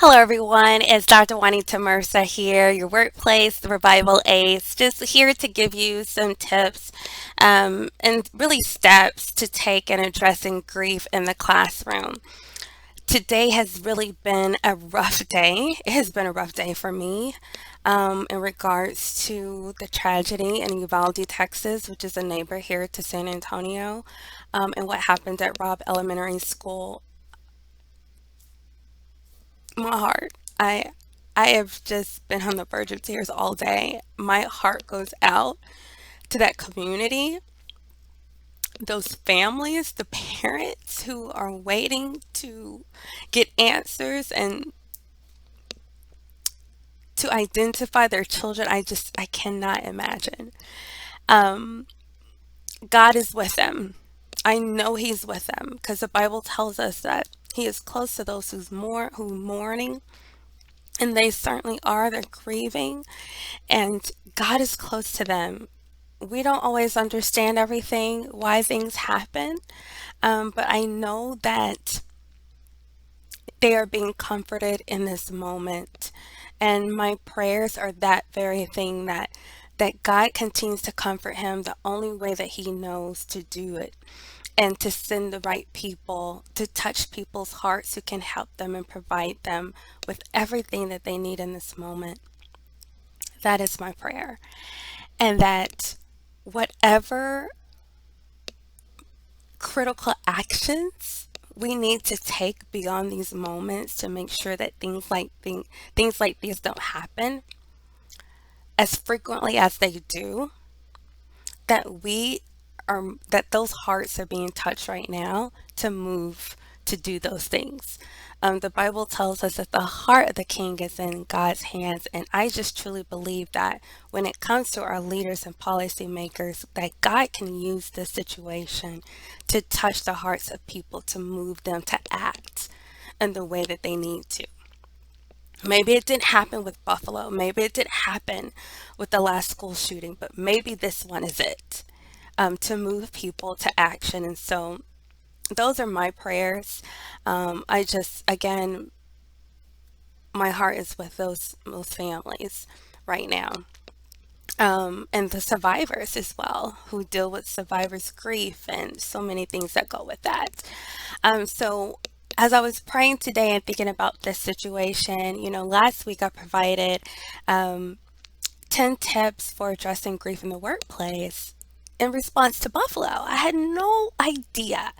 Hello, everyone. It's Dr. Juanita Mercer here, your workplace revival ace, just here to give you some tips and really steps to take in addressing grief in the classroom. Today has really been a rough day. It has been a rough day for me in regards to the tragedy in Uvalde, Texas, which is a neighbor here to San Antonio, and what happened at Robb Elementary School. My heart. I have just been on the verge of tears all day. My heart goes out to that community, those families, the parents who are waiting to get answers and to identify their children. I cannot imagine. Um, God is with them. I know He's with them because the Bible tells us that He is close to those who mourning, and they certainly are. They're grieving, and God is close to them. We don't always understand everything, why things happen, but I know that they are being comforted in this moment. And my prayers are that very thing that God continues to comfort him the only way that he knows to do it and to send the right people to touch people's hearts who can help them and provide them with everything that they need in this moment. That is my prayer. And that whatever critical actions we need to take beyond these moments to make sure that things like these don't happen as frequently as they do, that we that those hearts are being touched right now to move to do those things. The Bible tells us that the heart of the king is in God's hands, and I just truly believe that when it comes to our leaders and policymakers, that God can use this situation to touch the hearts of people to move them to act in the way that they need to. Maybe it didn't happen with Buffalo. Maybe it didn't happen with the last school shooting, but maybe this one is it to move people to action. And so those are my prayers. I just, again, my heart is with those families right now. And the survivors as well, who deal with survivors' grief and so many things that go with that. So as I was praying today and thinking about this situation, last week I provided um, 10 tips for addressing grief in the workplace in response to Buffalo. I had no idea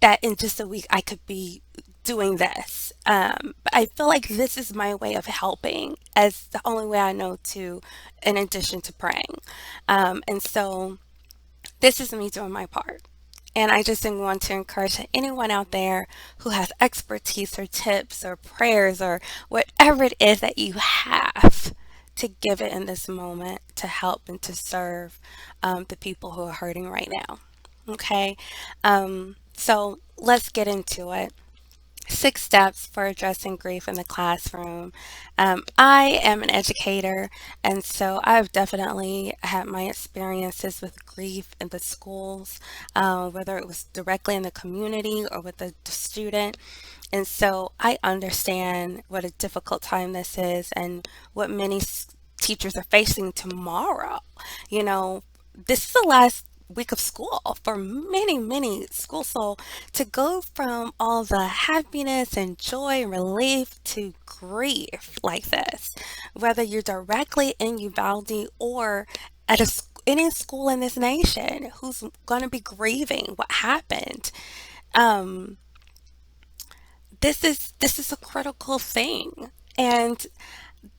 that in just a week I could be doing this. But I feel like this is my way of helping as the only way I know to, in addition to praying. And so this is me doing my part. And I just want to encourage anyone out there who has expertise or tips or prayers or whatever it is that you have to give it in this moment to help and to serve the people who are hurting right now. Okay, so let's get into it. 6 steps for addressing grief in the classroom. I am an educator, and so I've definitely had my experiences with grief in the schools, whether it was directly in the community or with the student. And so I understand what a difficult time this is and what many teachers are facing tomorrow. You know, this is the last week of school for many schools. So to go from all the happiness and joy and relief to grief like this, whether you're directly in Uvalde or at any school in this nation who's going to be grieving what happened, um, this is a critical thing. And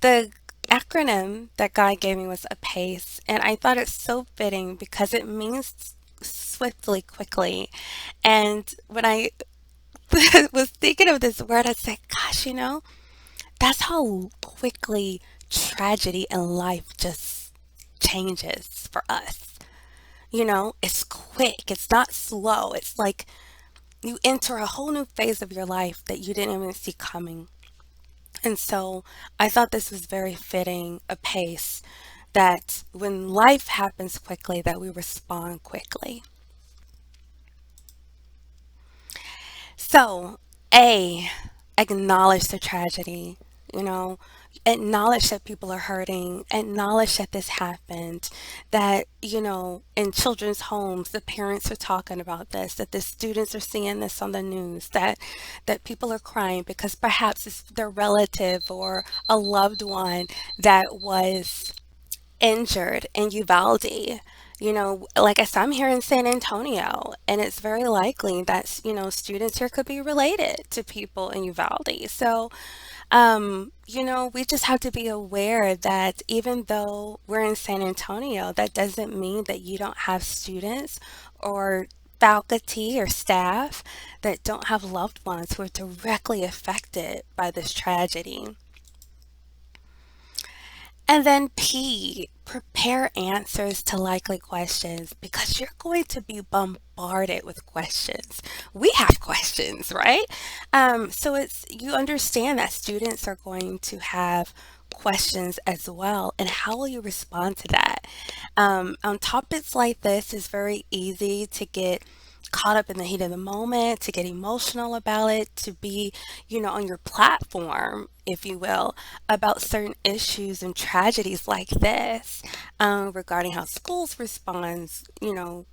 the acronym that God gave me was APACE, and I thought it's so fitting because it means swiftly, quickly. And when I was thinking of this word, I said, gosh, that's how quickly tragedy in life just changes for us. It's quick, it's not slow. It's like you enter a whole new phase of your life that you didn't even see coming. And so I thought this was very fitting a pace that when life happens quickly, that we respond quickly. So, A, acknowledge the tragedy, you know, acknowledge that people are hurting, acknowledge that this happened, that, in children's homes, the parents are talking about this, that the students are seeing this on the news, that people are crying because perhaps it's their relative or a loved one that was injured in Uvalde. Like I said, I'm here in San Antonio, and it's very likely that, students here could be related to people in Uvalde. So, we just have to be aware that even though we're in San Antonio, that doesn't mean that you don't have students or faculty or staff that don't have loved ones who are directly affected by this tragedy. And then P, prepare answers to likely questions because you're going to be bombarded with questions. We have questions, right? So you understand that students are going to have questions as well, and how will you respond to that? On topics like this, it's very easy to get caught up in the heat of the moment, to get emotional about it, to be, on your platform, if you will, about certain issues and tragedies like this, regarding how schools respond,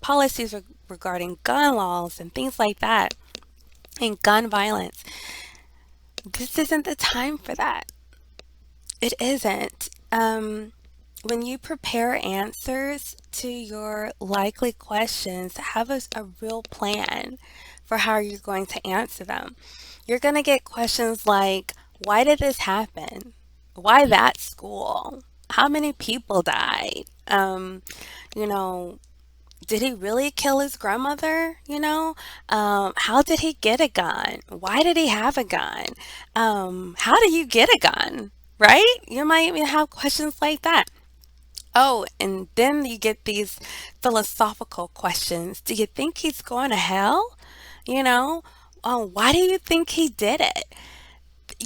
policies regarding gun laws and things like that, and gun violence. This isn't the time for that. It isn't. When you prepare answers to your likely questions, have a real plan for how you're going to answer them. You're going to get questions like, why did this happen? Why that school? How many people died? You know, did he really kill his grandmother? How did he get a gun? Why did he have a gun? How do you get a gun? Right? You might even have questions like that. Oh, and then you get these philosophical questions. Do you think he's going to hell? You know, why do you think he did it?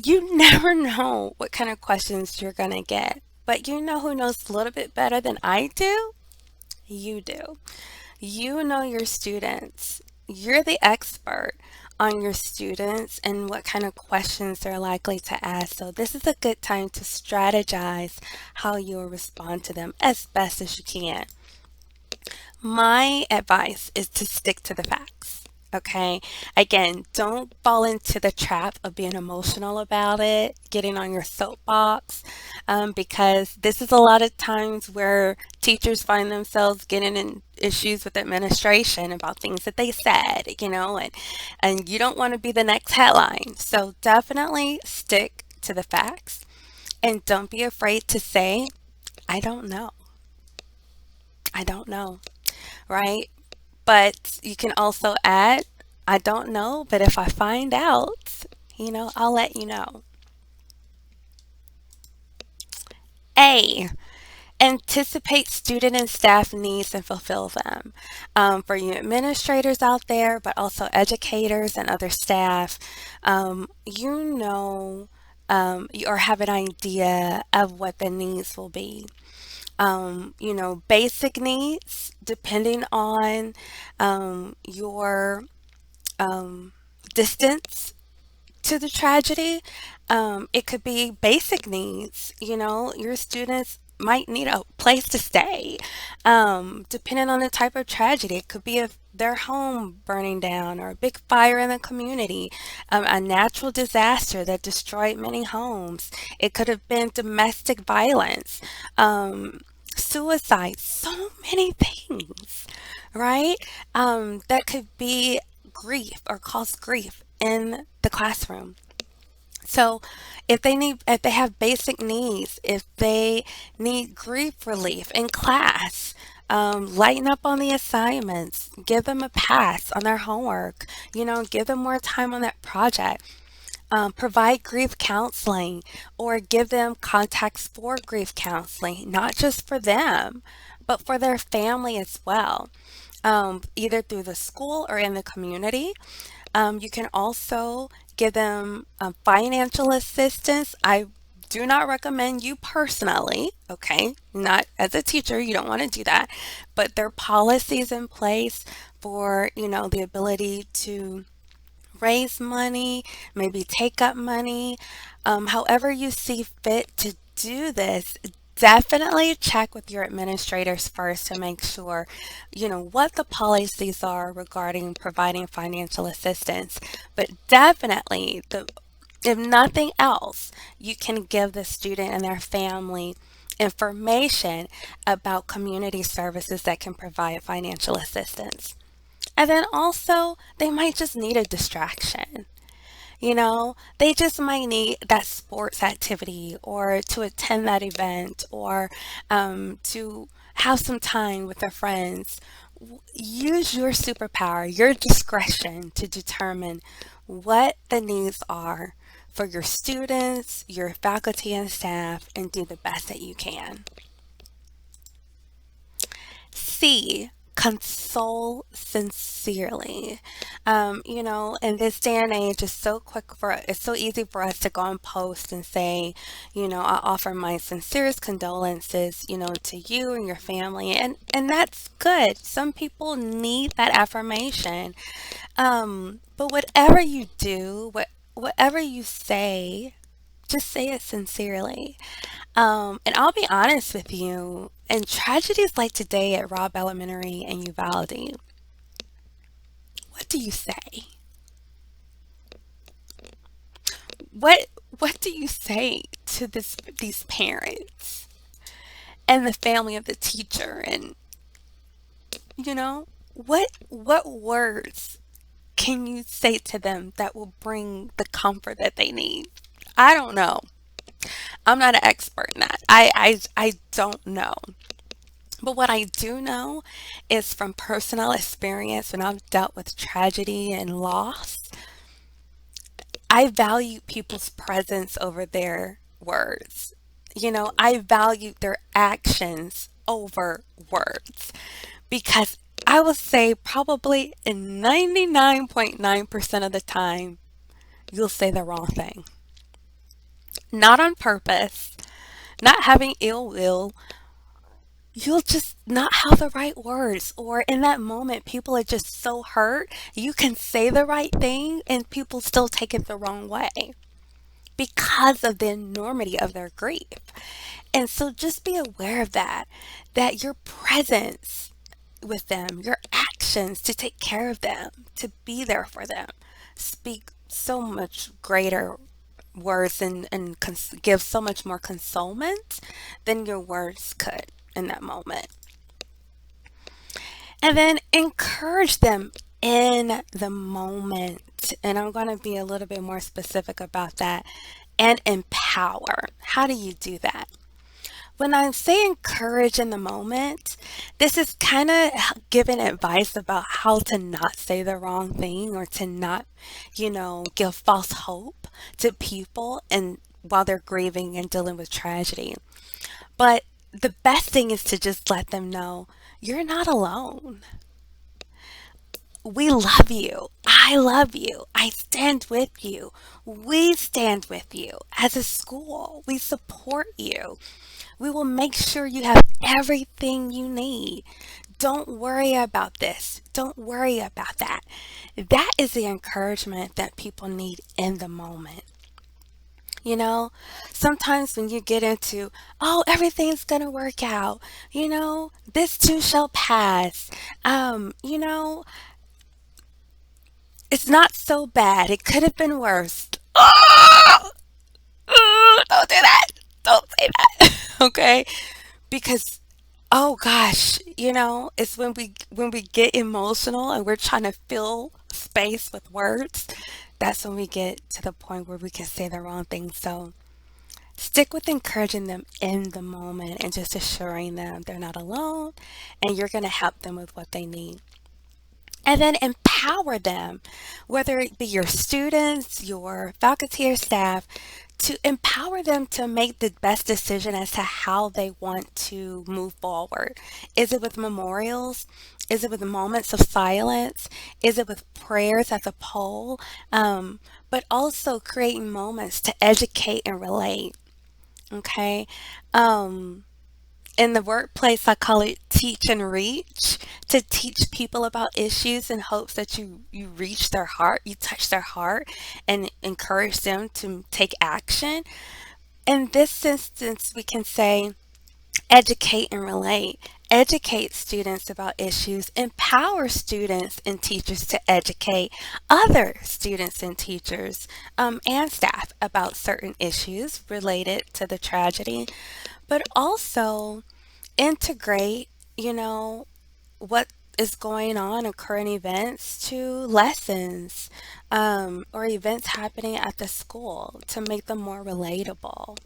You never know what kind of questions you're going to get. But you know who knows a little bit better than I do? You do. You know your students. You're the expert on your students and what kind of questions they're likely to ask. So this is a good time to strategize how you'll respond to them as best as you can. My advice is to stick to the facts. Okay. Again, don't fall into the trap of being emotional about it, getting on your soapbox, because this is a lot of times where teachers find themselves getting in issues with administration about things that they said, and you don't want to be the next headline. So definitely stick to the facts and don't be afraid to say, I don't know. I don't know, right? But you can also add, I don't know, but if I find out, I'll let you know. A, anticipate student and staff needs and fulfill them. For you administrators out there, but also educators and other staff, you or have an idea of what the needs will be. Basic needs, depending on your distance to the tragedy. It could be basic needs. Your students might need a place to stay. Depending on the type of tragedy, it could be their home burning down or a big fire in the community, a natural disaster that destroyed many homes. It could have been domestic violence, suicide, so many things, right? That could be grief or cause grief in the classroom. So if they have basic needs, if they need grief relief in class, lighten up on the assignments, give them a pass on their homework, give them more time on that project. Provide grief counseling or give them contacts for grief counseling, not just for them, but for their family as well, either through the school or in the community. You can also give them financial assistance. I do not recommend you personally, okay? Not as a teacher, you don't want to do that, but there are policies in place for, the ability to raise money, maybe take up money, however you see fit to do this. Definitely check with your administrators first to make sure, what the policies are regarding providing financial assistance. But definitely, if nothing else, you can give the student and their family information about community services that can provide financial assistance. And then also, they might just need a distraction. They just might need that sports activity or to attend that event or to have some time with their friends. Use your superpower, your discretion to determine what the needs are for your students, your faculty and staff, and do the best that you can. C, console sincerely. In this day and age, it's so easy for us to go and post and say, I offer my sincerest condolences, to you and your family, and that's good. Some people need that affirmation. But whatever you do, whatever you say, just say it sincerely. And I'll be honest with you, in tragedies like today at Robb Elementary and Uvalde, what do you say? What what do you say to these parents and the family of the teacher and what words can you say to them that will bring the comfort that they need? I don't know. I'm not an expert in that. I don't know. But what I do know is from personal experience when I've dealt with tragedy and loss, I value people's presence over their words. I value their actions over words because I would say probably in 99.9% of the time, you'll say the wrong thing. Not on purpose, not having ill will, you'll just not have the right words. Or in that moment, people are just so hurt. You can say the right thing and people still take it the wrong way because of the enormity of their grief. And so just be aware of that your presence with them, your actions to take care of them, to be there for them, speak so much greater words and give so much more consolement than your words could in that moment. And then encourage them in the moment. And I'm going to be a little bit more specific about that. And empower. How do you do that? When I say encourage in the moment, this is kind of giving advice about how to not say the wrong thing or to not, give false hope to people and while they're grieving and dealing with tragedy. But the best thing is to just let them know you're not alone. We love you. I love you. I stand with you. We stand with you. As a school, we support you. We will make sure you have everything you need. Don't worry about this. Don't worry about that. That is the encouragement that people need in the moment. You know, sometimes when you get into, oh, everything's gonna work out, this too shall pass. You know, it's not so bad. It could have been worse. Oh, don't do that. Don't say that. Okay? Because oh gosh, it's when we get emotional and we're trying to fill space with words, that's when we get to the point where we can say the wrong thing. So stick with encouraging them in the moment and just assuring them they're not alone and you're going to help them with what they need. And then empower them, whether it be your students, your faculty or staff, to empower them to make the best decision as to how they want to move forward. Is it with memorials? Is it with moments of silence? Is it with prayers at the pole? But also creating moments to educate and relate. Okay. Um, In the workplace, I call it teach and reach, to teach people about issues in hopes that you reach their heart, you touch their heart, and encourage them to take action. In this instance, we can say educate and relate. Educate students about issues, empower students and teachers to educate other students and teachers and staff about certain issues related to the tragedy, but also integrate, you know, what is going on in current events to lessons or events happening at the school to make them more relatable.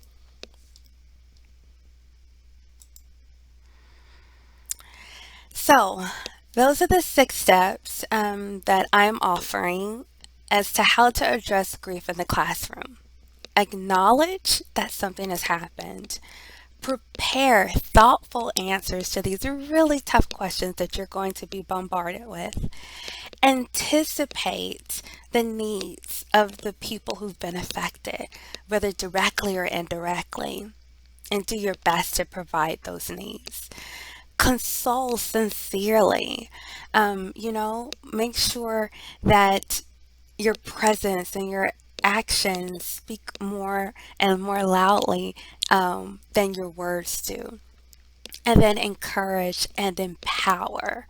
So, those are the 6 steps that I'm offering as to how to address grief in the classroom. Acknowledge that something has happened. Prepare thoughtful answers to these really tough questions that you're going to be bombarded with. Anticipate the needs of the people who've been affected, whether directly or indirectly, and do your best to provide those needs. Console sincerely. Make sure that your presence and your actions speak more and more loudly than your words do. And then encourage and empower.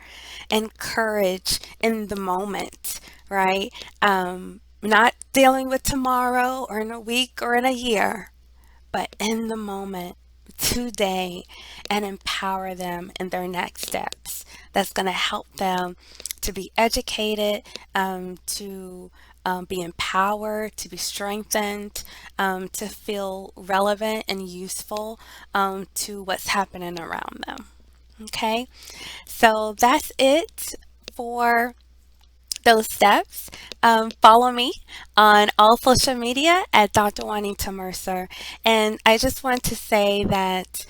Encourage in the moment, right? Not dealing with tomorrow or in a week or in a year, but in the moment, today, and empower them in their next steps. That's going to help them to be educated, to be empowered, to be strengthened, to feel relevant and useful to what's happening around them. Okay, so that's it for those steps. Follow me on all social media at Dr. Juanita Mercer. And I just want to say that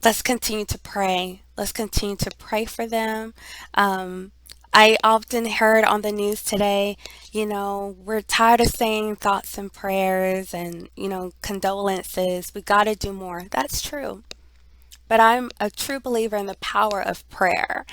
let's continue to pray. Let's continue to pray for them. I often heard on the news today, we're tired of saying thoughts and prayers and, condolences. We got to do more. That's true. But I'm a true believer in the power of prayer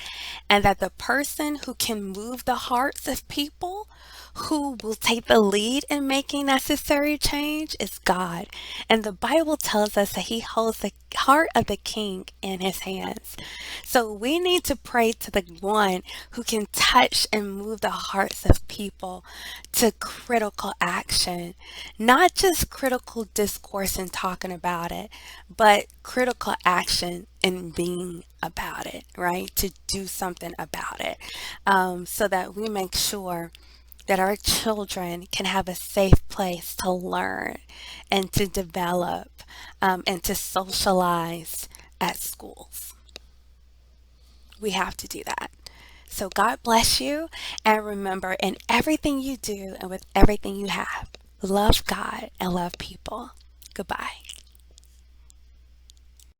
and that the person who can move the hearts of people, who will take the lead in making necessary change, is God. And the Bible tells us that He holds the heart of the king in His hands. So we need to pray to the one who can touch and move the hearts of people to critical action, not just critical discourse and talking about it, but critical action and being about it, right? To do something about it so that we make sure that our children can have a safe place to learn and to develop and to socialize at schools. We have to do that. So God bless you, and remember, in everything you do and with everything you have, love God and love people. Goodbye.